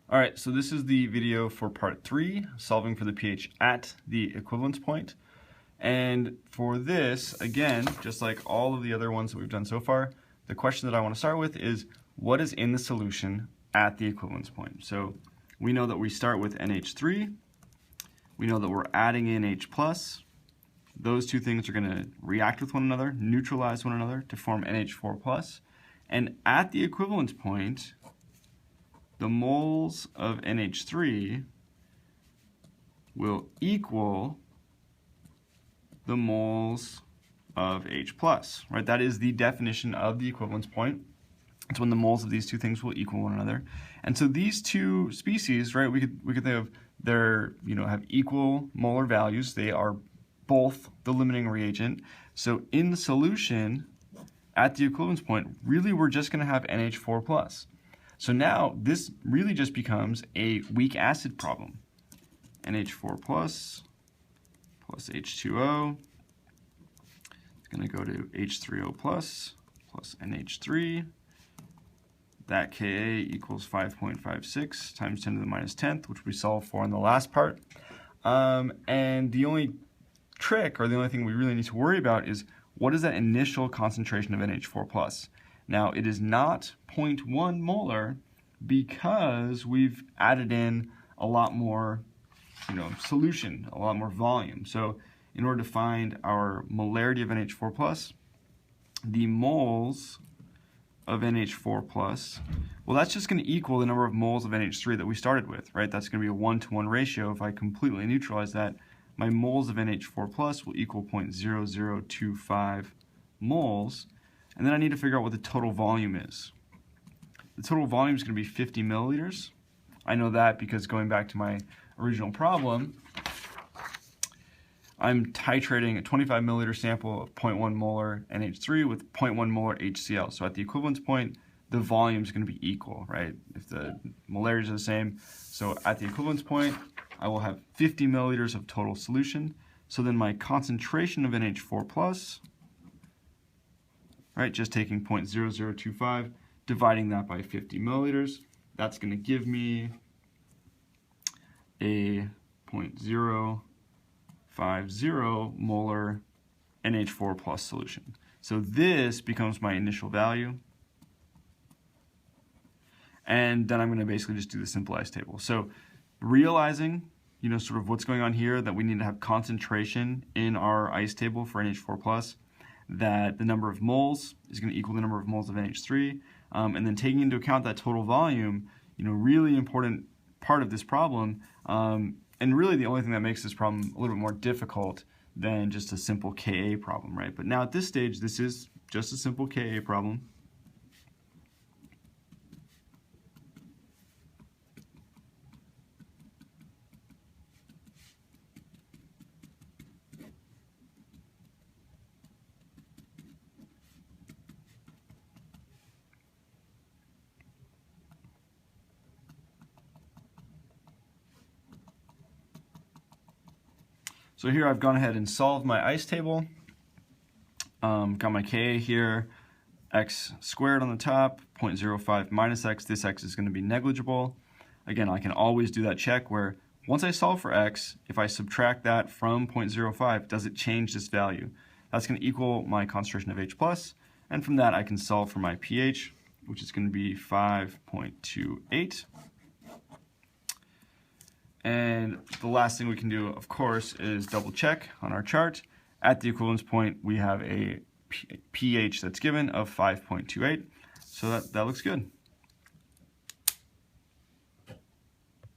All right, so this is the video for part 3, solving for the pH at the equivalence point. And for this, again, just like all of the other ones that we've done so far, the question that I want to start with is, what is in the solution at the equivalence point? So we know that we start with NH3. We know that we're adding in H+. Those two things are going to react with one another, neutralize one another to form NH4+. And at the equivalence point, the moles of NH3 will equal the moles of H+, right? That is the definition of the equivalence point. It's when the moles of these two things will equal one another. And so these two species, right, we could think of have equal molar values. They are both the limiting reagent. So in the solution at the equivalence point, really we're just going to have NH4+. So now this really just becomes a weak acid problem. NH4 plus H2O is going to go to H3O plus NH3. That Ka equals 5.56 times 10 to the minus 10th, which we solved for in the last part. And the only trick, or the only thing we really need to worry about, is what is that initial concentration of NH4+. Now, it is not 0.1 molar because we've added in a lot more, solution, a lot more volume. So in order to find our molarity of NH4+, the moles of NH4+, well, that's just going to equal the number of moles of NH3 that we started with, right? That's going to be a 1-to-1 ratio. If I completely neutralize that, my moles of NH4+ will equal 0.0025 moles. And then I need to figure out what the total volume is. The total volume is going to be 50 milliliters. I know that because going back to my original problem, I'm titrating a 25 milliliter sample of 0.1 molar NH3 with 0.1 molar HCl. So at the equivalence point, the volume is going to be equal, right? If the molarities are the same. So at the equivalence point, I will have 50 milliliters of total solution. So then my concentration of NH4+, right, just taking 0.0025, dividing that by 50 milliliters, that's going to give me a 0.050 molar NH4+ solution. So this becomes my initial value. And then I'm going to basically just do the simple ice table. So realizing, sort of what's going on here, that we need to have concentration in our ice table for NH4+, that the number of moles is going to equal the number of moles of NH3, and then taking into account that total volume, really important part of this problem, and really the only thing that makes this problem a little bit more difficult than just a simple Ka problem, right? But now at this stage, this is just a simple Ka problem. So here I've gone ahead and solved my ice table. Got my Ka here, x squared on the top, 0.05 minus x. This x is going to be negligible. Again, I can always do that check where once I solve for x, if I subtract that from 0.05, does it change this value? That's going to equal my concentration of H+, and from that I can solve for my pH, which is going to be 5.28. And the last thing we can do, of course, is double check on our chart. At the equivalence point, we have a pH that's given of 5.28, so that looks good.